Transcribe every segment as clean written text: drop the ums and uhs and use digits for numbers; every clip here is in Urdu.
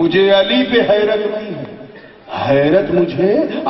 مجھے علی پہ حیرت نہیں ہے، حیرت مجھے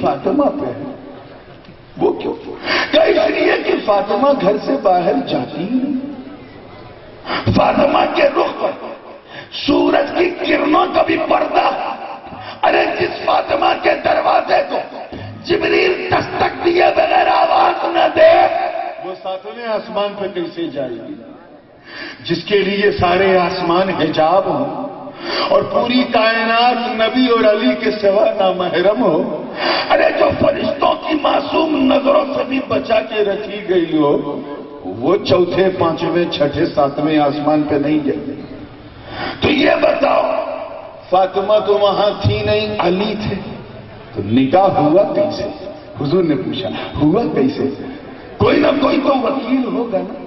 فاطمہ پہ ہے۔ وہ کیوں؟ کیا اس لیے کہ فاطمہ گھر سے باہر جاتی نہیں؟ فاطمہ کے رخ پر سورج کی کرنوں کا بھی پردہ، ارے جس فاطمہ کے دروازے کو جبریل دستک دیے بغیر آواز نہ دے، وہ ساتویں آسمان پہ کیسے جائے گی؟ جس کے لیے سارے آسمان حجاب ہوں اور پوری کائنات نبی اور علی کے سوا نامحرم ہو، ارے جو فرشتوں کی معصوم نظروں سے بھی بچا کے رکھی گئی ہو، وہ چوتھے، پانچویں، چھٹے، ساتویں آسمان پہ نہیں جائے۔ تو یہ بتاؤ، فاطمہ تو وہاں تھی نہیں، علی تھے، تو نکاح ہوا کیسے؟ حضور نے پوچھا ہوا کیسے؟ کوئی نہ کوئی تو وکیل ہوگا نا،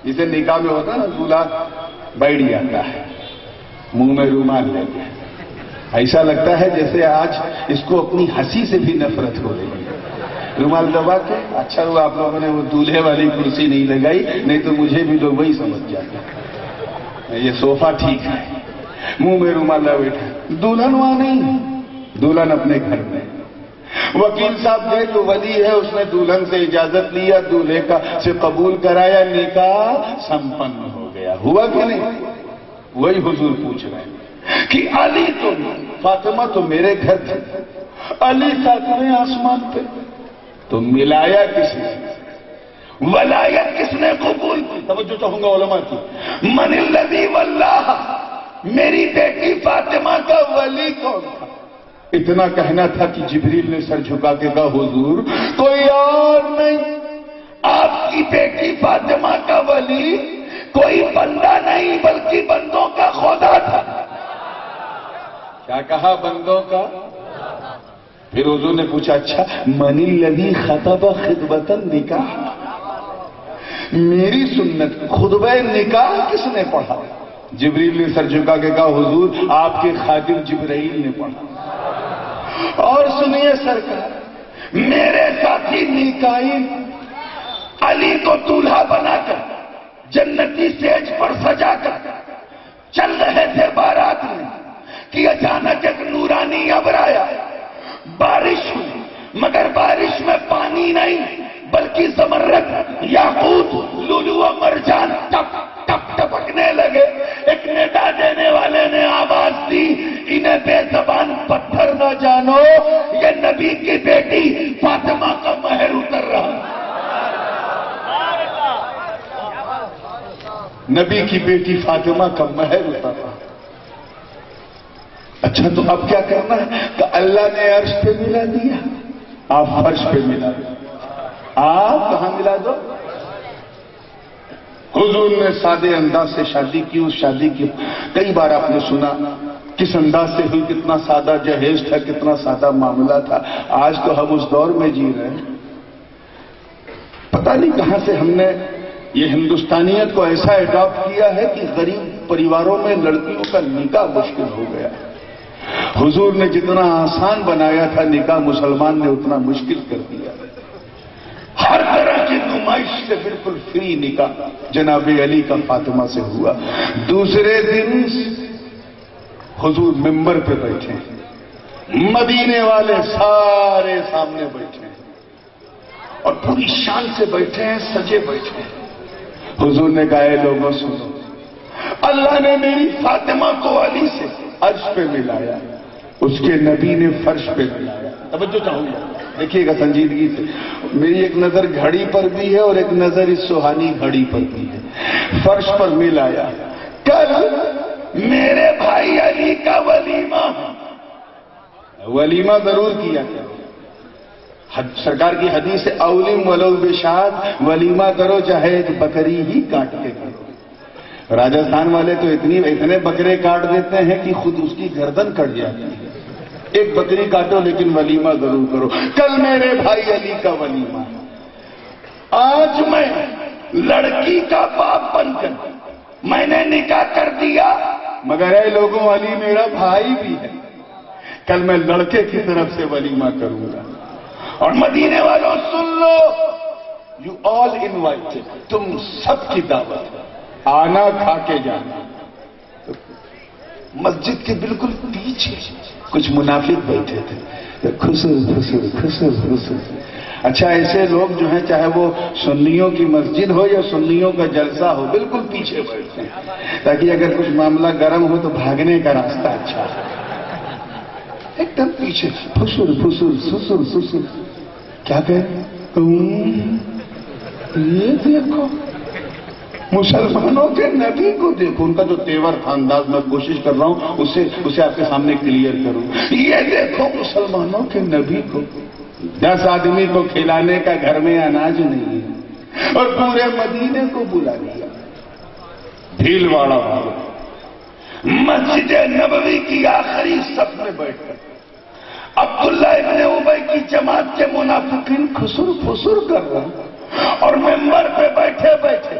جسے نکاح میں ہوتا نا، دولہا بیٹھ جاتا ہے منہ میں رومال لے کے، ایسا لگتا ہے جیسے آج اس کو اپنی ہنسی سے بھی نفرت ہو رہی ہے، رومال دبا کے۔ اچھا ہوا آپ لوگوں نے وہ دولہے والی کرسی نہیں لگائی، نہیں تو مجھے بھی لوگ وہی سمجھ جاتے، یہ صوفہ ٹھیک ہے، منہ میں رومال لگا بیٹھا۔ دلہن وہاں نہیں، دلہن اپنے گھر میں۔ وکیل صاحب نے جو ولی ہے اس نے دلہن سے اجازت لیا، دولہے کا سے قبول کرایا، نکاح سمپن ہو گیا۔ ہوا کہ نہیں؟ وہی حضور پوچھ رہے ہیں کہ علی تو فاطمہ تو میرے گھر تھے، علی ساتویں آسمان پہ، تو ملایا کس نے؟ ولایت کس نے قبول کی؟ توجہ چاہوں گا علماء کی۔ من الذی واللہ، میری بیٹی فاطمہ کا ولی کون تھا؟ اتنا کہنا تھا کہ جبریل نے سر جھکا کے کہا حضور کوئی اور نہیں، آپ کی بیٹی فاطمہ کا ولی کوئی بندہ نہیں بلکہ بندوں کا خدا تھا۔ کیا کہا؟ بندوں کا۔ پھر حضور نے پوچھا اچھا من الذی خطب خطبۃ النکاح، میری سنت خطبہ نکاح کس نے پڑھا؟ جبریل نے سر جھکا کے کہا حضور آپ کے خادم جبرائیل نے پڑھا۔ اور سنیے سرکار، میرے ساتھی میکائیل علی کو دولہا بنا کر جنتی سیج پر سجا کر چل رہے تھے بارات میں کہ اچانک ایک نورانی ابر آیا، بارش ہوئی، مگر بارش میں پانی نہیں بلکہ زمرد، یاقوت، لولو و مرجان ٹپ ٹپ ٹپکنے لگے۔ ایک ندا دینے والے نے آواز دی انہیں بے زبان پتھر نہ جانو، یہ نبی کی بیٹی فاطمہ کا مہر اتر رہا۔ نبی کی بیٹی فاطمہ کا مہر اتر رہا۔ اچھا تو اب کیا کرنا ہے کہ اللہ نے عرش پہ ملا دیا، آپ فرش پہ ملا دو، آپ کہاں ملا دو؟ حضور نے سادے انداز سے شادی کی، اس شادی کی کئی بار آپ نے سنا کس انداز سے ہوئی، کتنا سادہ جہیز تھا، کتنا سادہ معاملہ تھا۔ آج تو ہم اس دور میں جی رہے ہیں، پتہ نہیں کہاں سے ہم نے یہ ہندوستانیت کو ایسا اڈاپٹ کیا ہے کہ غریب پریواروں میں لڑکیوں کا نکاح مشکل ہو گیا۔ حضور نے جتنا آسان بنایا تھا نکاح، مسلمان نے اتنا مشکل کر دیا۔ ہر طرح کی نمائش سے بالکل فری نکاح جناب علی کا فاطمہ سے ہوا۔ دوسرے دن حضور ممبر پہ بیٹھے، مدینے والے سارے سامنے بیٹھے اور پوری شان سے بیٹھے ہیں، سجے بیٹھے ہیں۔ حضور نے کہا اے لوگوں سنو، اللہ نے میری فاطمہ کو علی سے عرش پہ ملایا، اس کے نبی نے فرش پہ ملایا۔ توجہ چاہوں گا، دیکھیے گا سنجیدگی سے، میری ایک نظر گھڑی پر بھی ہے اور ایک نظر اس سہانی گھڑی پر بھی ہے۔ فرش پر ملایا، کل میرے بھائی علی کا ولیمہ، ولیمہ ضرور کیا کرو، سرکار کی حدیث ہے اولم ولو بشات، ولیمہ کرو چاہے ایک بکری ہی کاٹ کے کرو۔ راجستھان والے تو اتنے بکرے کاٹ دیتے ہیں کہ خود اس کی گردن کٹ جاتی ہے۔ ایک بکری کاٹو لیکن ولیمہ ضرور کرو۔ کل میرے بھائی علی کا ولیمہ، آج میں لڑکی کا باپ بن کر میں نے نکاح کر دیا، مگر اے لوگوں علی میرا بھائی بھی ہے، کل میں لڑکے کی طرف سے ولیمہ کروں گا۔ اور مدینے والوں سن لو، یو آل انوائٹڈ، تم سب کی دعوت ہے، آنا کھا کے جانا۔ مسجد کے بالکل پیچھے کچھ منافق بیٹھے تھے، خسر خسر خسر خسر۔ اچھا ایسے لوگ جو ہیں چاہے وہ سنیوں کی مسجد ہو یا سنیوں کا جلسہ ہو بالکل پیچھے بیٹھتے ہیں تاکہ اگر کچھ معاملہ گرم ہو تو بھاگنے کا راستہ اچھا ہو۔ ایک دم پیچھے پھسر پھسر سسر سسر، کیا کہیں یہ دیکھو مسلمانوں کے نبی کو دیکھو، ان کا جو تیور تھا انداز میں کوشش کر رہا ہوں اسے آپ کے سامنے کلیئر کروں۔ یہ دیکھو مسلمانوں کے نبی کو، 10 آدمی کو کھلانے کا گھر میں اناج نہیں ہے اور پورے مدینے کو بلا لیا۔ بھیلواڑہ والے مسجد نبوی کی آخری صف میں بیٹھ کر عبداللہ ابن ابی کی جماعت کے منافقین خسر پھسر کر رہے ہیں اور ممبر پہ بیٹھے بیٹھے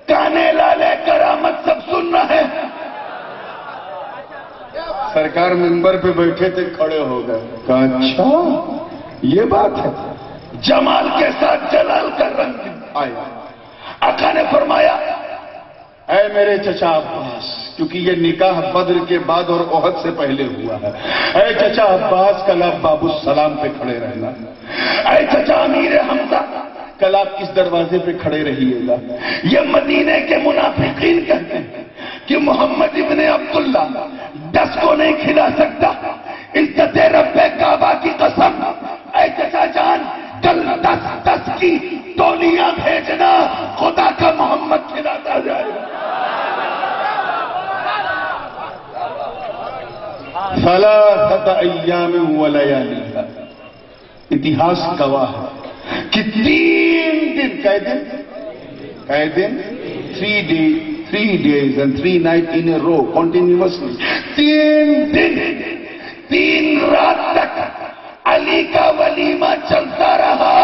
کانے لالے کرامت سب سن رہے ہیں۔ سرکار ممبر پہ بیٹھے تھے، کھڑے ہو گئے، کہا اچھا یہ بات ہے۔ جمال کے ساتھ جلال کا رنگ آیا۔ آقا نے فرمایا اے میرے چچا عباس، کیونکہ یہ نکاح بدر کے بعد اور احد سے پہلے ہوا ہے، اے چچا عباس کل آپ باب السلام پہ کھڑے رہنا، اے چچا امیر حمزہ کل آپ کس دروازے پہ کھڑے رہیے گا۔ یہ مدینے کے منافقین کہتے ہیں کہ محمد ابن عبداللہ 10 کو نہیں کھلا سکتا، عزت رب کعبہ کی قسم اے چچا جان کل 10 کی تولیاں بھیجنا، خدا کا محمد کھلاتا جائے گا۔ ثلاثۃ ایام ولیالیھا، اتہاس گواہ ہے کہ 3 دن کئے دن 3 days and 3 nights in a row continuously، 3 دن 3 رات تک علی کا ولیمہ چلتا رہا۔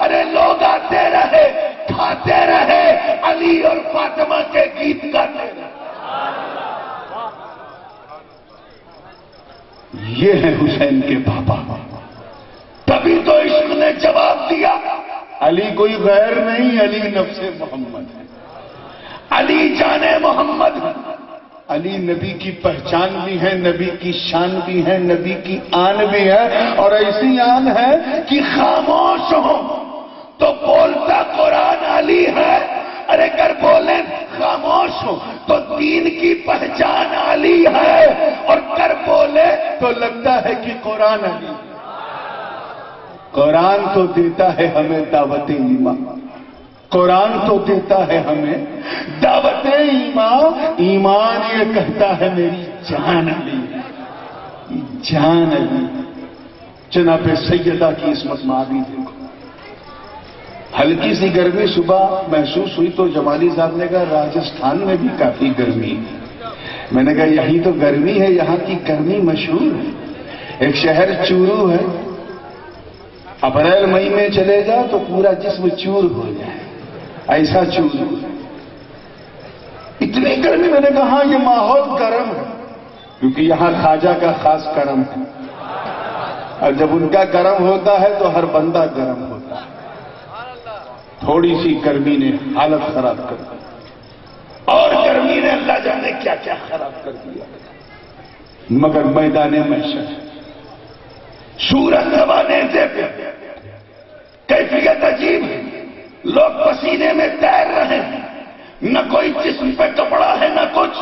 ارے لوگ آتے رہے، کھاتے رہے، علی اور فاطمہ کے گیت گاتے رہے۔ یہ ہے حسین کے پاپا۔ تبھی تو عشق نے جواب دیا، علی کوئی غیر نہیں، علی نفس محمد ہے، علی جان محمد ہے۔ علی نبی کی پہچان بھی ہے، نبی کی شان بھی ہے، نبی کی آن بھی ہے، اور ایسی آن ہے کہ خاموش ہو تو بولتا قرآن علی ہے، ارے اگر بولیں خاموش ہو تو دین کی پہچان علی ہے، اور کر بولے تو لگتا ہے کہ قرآن علی۔ قرآن تو دیتا ہے ہمیں دعوت ایمان، قرآن تو دیتا ہے ہمیں دعوت ایمان، ایمان یہ کہتا ہے میری جان علی، جان علی۔ جناب سیدہ کی عصمت میں آگئی دیکھو، ہلکی سی گرمی صبح محسوس ہوئی تو جمالی صاحب نے کہا راجستھان میں بھی کافی گرمی ہے۔ میں نے کہا یہی تو گرمی ہے، یہاں کی گرمی مشہور ہے۔ ایک شہر چورو ہے، اپریل مئی میں چلے جا تو پورا جسم چور ہو جائے، ایسا چور۔ اتنی گرمی، میں نے کہا ہاں یہ ماحول گرم ہے کیونکہ یہاں خواجہ کا خاص کرم ہے، اور جب ان کا کرم ہوتا ہے تو ہر بندہ گرم ہوتا ہے۔ تھوڑی سی گرمی نے حالت خراب کر دی، اور گرمی نے اللہ جانے کیا کیا خراب کر دیا۔ مگر میدان محشر سورج زمانے سے کیفیت عجیب ہے، لوگ پسینے میں تیر رہے ہیں، نہ کوئی جسم پہ کپڑا ہے نہ کچھ،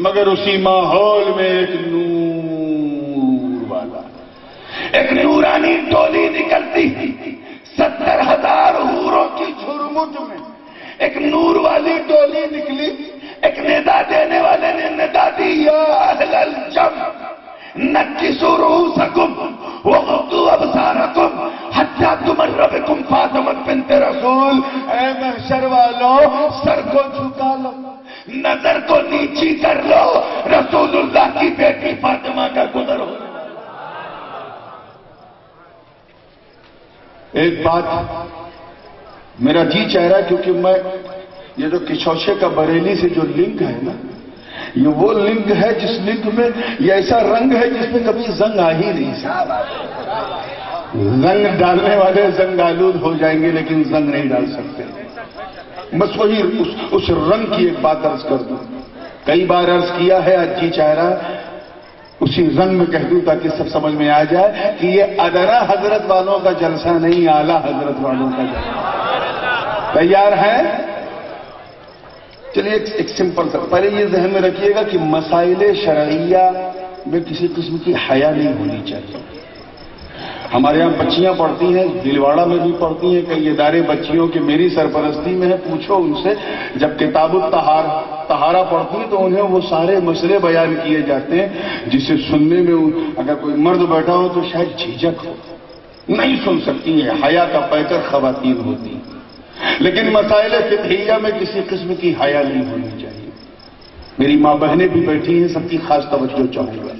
مگر اسی ماحول میں ایک نور والا، ایک نورانی ٹولی نکلتی، 70,000 حوروں کی جھرمٹ میں ایک نور والی ٹولی نکلی۔ ایک ندا دینے والے نے ندا دی، یا اہل الجم نکسوا رؤوسکم وغضوا ابصارکم حتی تمر بکم فاطمہ بنت رسول۔ اے محشر والوں سر کو جھکا لو، نظر کو نیچی کر لو، رسول اللہ کی بیٹی فاطمہ کا گزر ہو۔ ایک بات میرا جی چاہ رہا ہے، کیونکہ میں یہ جو کچھوچے کا بریلی سے جو لنک ہے نا، یہ وہ لنک ہے جس لنک میں یہ ایسا رنگ ہے جس میں کبھی زنگ آ ہی نہیں سکتا۔ زنگ ڈالنے والے زنگ آلود ہو جائیں گے لیکن زنگ نہیں ڈال سکتے۔ بس وہی اس رنگ کی ایک بات عرض کر دوں، کئی بار عرض کیا ہے، آج جی چاہ رہا اسی رنگ میں کہہ دوں تاکہ سب سمجھ میں آ جائے کہ یہ ادنا حضرت والوں کا جلسہ نہیں، اعلیٰ حضرت والوں کا جلسہ۔ تیار ہیں؟ چلیے ایک سمپل سا، پہلے یہ ذہن میں رکھیے گا کہ مسائل شرعیہ میں کسی قسم کی حیا نہیں ہونی چاہیے۔ ہمارے یہاں بچیاں پڑھتی ہیں، دلواڑہ میں بھی پڑھتی ہیں، کئی ادارے بچیوں کے میری سرپرستی میں ہے، پوچھو ان سے، جب کتاب الطہارہ پڑھتی ہیں تو انہیں وہ سارے مسئلے بیان کیے جاتے ہیں جسے سننے میں اگر کوئی مرد بیٹھا ہو تو شاید جھجک ہو، نہیں سن سکتی ہیں، حیا کا پیکر خواتین ہوتی ہیں۔ لیکن مسائل فقہیہ میں کسی قسم کی حیا نہیں ہونی چاہیے۔ میری ماں بہنیں بھی بیٹھی ہیں، سب کی خاص توجہ چاہوں گا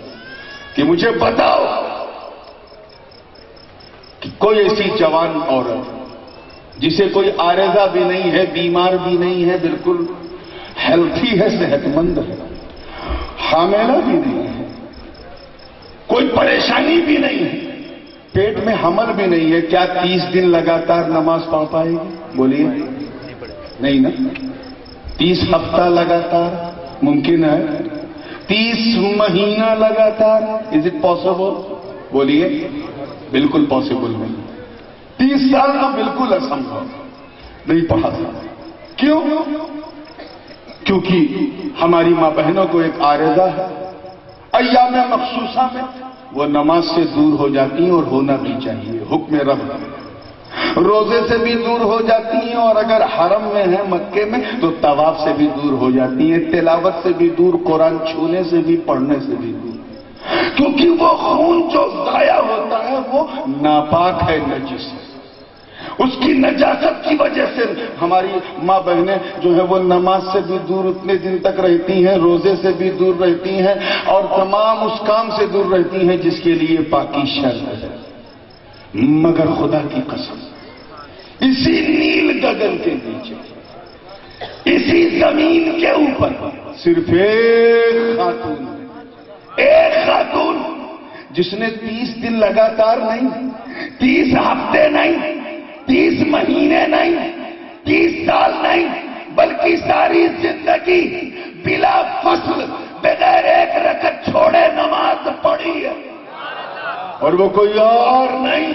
کہ مجھے بتاؤ کہ کوئی ایسی جوان عورت جسے کوئی عارضہ بھی نہیں ہے، بیمار بھی نہیں ہے، بالکل ہیلتھی ہے، صحت مند ہے، حاملہ بھی نہیں ہے، کوئی پریشانی بھی نہیں ہے، پیٹ میں حمل بھی نہیں ہے، کیا 30 دن لگاتار نماز پڑھ پائے گی؟ بولیے نہیں نا؟ 30 ہفتہ لگاتار ممکن ہے؟ 30 مہینہ لگاتار از اٹ پاسبل؟ بولیے بالکل پاسبل نہیں۔ 30 سال کا بالکل اسمبھو، نہیں پڑھا سکتا۔ کیوں؟ کیونکہ ہماری ماں بہنوں کو ایک عارضہ ہے، ایام مخصوصہ میں وہ نماز سے دور ہو جاتی ہیں، اور ہونا بھی چاہیے، حکم رب۔ روزے سے بھی دور ہو جاتی ہیں، اور اگر حرم میں ہیں مکے میں تو طواف سے بھی دور ہو جاتی ہیں، تلاوت سے بھی دور، قرآن چھونے سے بھی، پڑھنے سے بھی دور، کیونکہ وہ خون جو ضائع ہوتا ہے وہ ناپاک ہے، نجس ہے۔ اس کی نجاست کی وجہ سے ہماری ماں بہنیں جو ہے وہ نماز سے بھی دور اتنے دن تک رہتی ہیں، روزے سے بھی دور رہتی ہیں، اور تمام اس کام سے دور رہتی ہیں جس کے لیے پاکی شرط ہے۔ مگر خدا کی قسم، اسی نیل گگن کے نیچے، اسی زمین کے اوپر صرف ایک خاتون جس نے 30 دن لگاتار نہیں، 30 ہفتے نہیں، 30 مہینے نہیں، 30 سال نہیں، بلکہ ساری زندگی بلا فصل بغیر ایک رکعت چھوڑے نماز پڑھی ہے، اور وہ کوئی اور نہیں،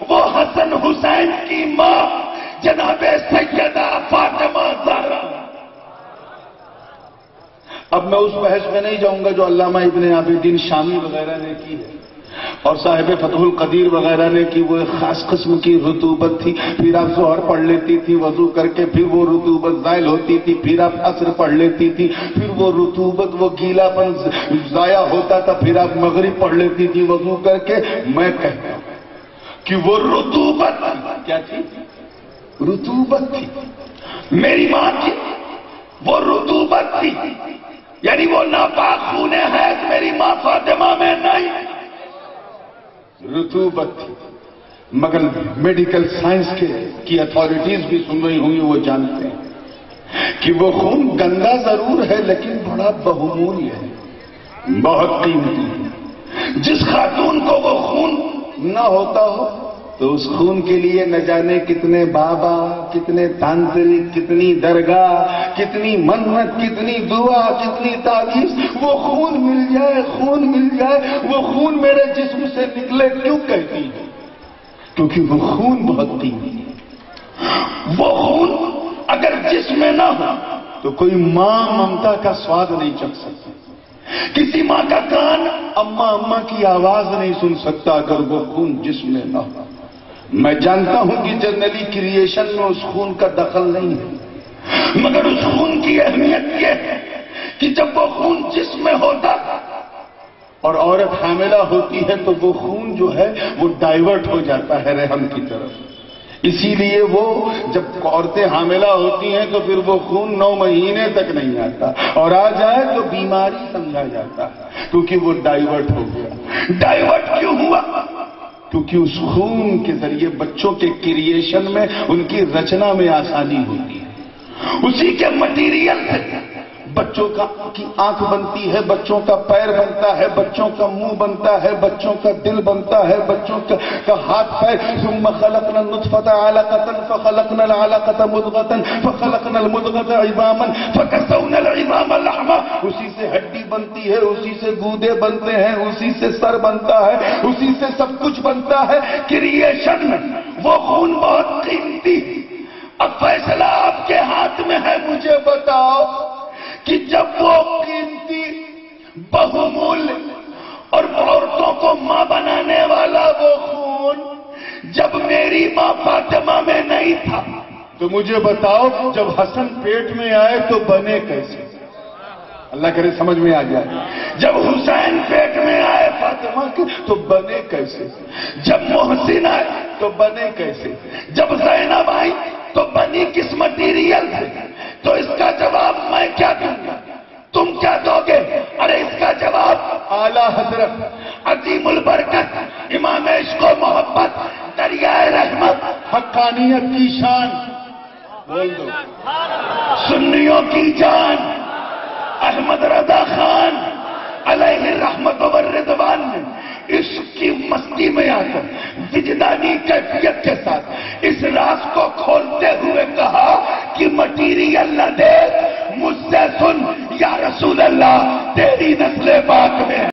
وہ حسن حسین کی ماں جناب سیدہ فاطمہ زہرا۔ اب میں اس بحث میں نہیں جاؤں گا جو علامہ ابن عابدین شامی وغیرہ نے کی ہے، اور صاحب فتح القدیر وغیرہ نے کی۔ وہ ایک خاص قسم کی رطوبت تھی، پھر آپ ظہر پڑھ لیتی تھی وضو کر کے، پھر وہ رطوبت زائل ہوتی تھی، پھر آپ عصر پڑھ لیتی تھی، پھر وہ رطوبت، وہ گیلا پن ضائع ہوتا تھا، پھر آپ مغرب پڑھ لیتی تھی وضو کر کے۔ میں کہتا ہوں کہ وہ رطوبت کیا تھی؟ رطوبت تھی، میری ماں کی وہ رطوبت تھی، یعنی وہ ناپاک خون حیض میری ماں فاطمہ میں نہیں، رطوبت تھی۔ مگر میڈیکل سائنس کی اتھارٹیز بھی سن رہی ہوں گی، وہ جانتے ہیں کہ وہ خون گندا ضرور ہے لیکن بڑا بہمولیہ ہے، بہت قیمتی ہے۔ جس خاتون کو وہ خون نہ ہوتا ہو تو اس خون کے لیے نہ جانے کتنے بابا، کتنے تانترک، کتنی درگاہ، کتنی منت، کتنی دعا، کتنی تعویذ، وہ خون مل جائے، خون مل جائے، وہ خون میرے جسم سے نکلے کیوں کہتی ہے؟ کیونکہ وہ خون بہت قیمتی ہے۔ وہ خون اگر جسم میں نہ ہو تو کوئی ماں ممتا کا سواد نہیں چکھ سکتی، کسی ماں کا کان اماں اماں کی آواز نہیں سن سکتا اگر وہ خون جسم میں نہ ہو۔ میں جانتا ہوں کہ جنرلی کریشن میں اس خون کا دخل نہیں ہے، مگر اس خون کی اہمیت یہ ہے کہ جب وہ خون جسم میں ہوتا اور عورت حاملہ ہوتی ہے تو وہ خون جو ہے وہ ڈائیورٹ ہو جاتا ہے رحم کی طرف۔ اسی لیے وہ جب عورتیں حاملہ ہوتی ہیں تو پھر وہ خون 9 مہینے تک نہیں آتا، اور آ جائے تو بیماری سمجھا جاتا ہے، کیونکہ وہ ڈائیورٹ ہو گیا۔ ڈائیورٹ کیوں ہوا؟ کیونکہ اس خون کے ذریعے بچوں کے کریشن میں، ان کی رچنا میں آسانی ہوتی ہے، اسی کے مٹیریل سے بچوں کی آنکھ بنتی ہے، بچوں کا پیر بنتا ہے، بچوں کا منہ بنتا ہے، بچوں کا دل بنتا ہے، بچوں کا ہاتھ پیر. ثم خلقنا النطفة علقة فخلقنا العلقة مضغة فخلقنا المضغة عظاما فكسونا العظام لحما. اسی سے ہڈی بنتی ہے، اسی سے گودے بنتے ہیں، اسی سے سر بنتا ہے، اسی سے سب کچھ بنتا ہے. کریشن میں وہ خون بہت قیمتی. اب فیصلہ آپ کے ہاتھ میں ہے. مجھے بتاؤ کہ جب وہ قیمتی بہمول اور عورتوں کو ماں بنانے والا وہ خون جب میری ماں فاطمہ میں نہیں تھا تو مجھے بتاؤ جب حسن پیٹ میں آئے تو بنے کیسے؟ اللہ کرے سمجھ میں آ جائے. جب حسین پیٹ میں آئے فاطمہ کے تو بنے کیسے؟ جب محسن آئے تو بنے کیسے؟ جب زینب آئی تو بنی کس مٹیریل سے؟ تو اس کا جواب میں کیا دوں گا، تم کیا دو گے؟ ارے اس کا جواب اعلی حضرت عظیم البرکت امام عشق و محبت دریائے رحمت حقانیت کی شان بول دو، سنیوں کی جان احمد رضا خان علیہ الرحمت والرضوان نے اس کی مستی میں آ کر وجدانی کیفیت کے ساتھ اس راز کو کھولتے ہوئے کہا کہ مٹیریل نہ دے، مجھ سے سن یا رسول اللہ، تیری نسل پاک میں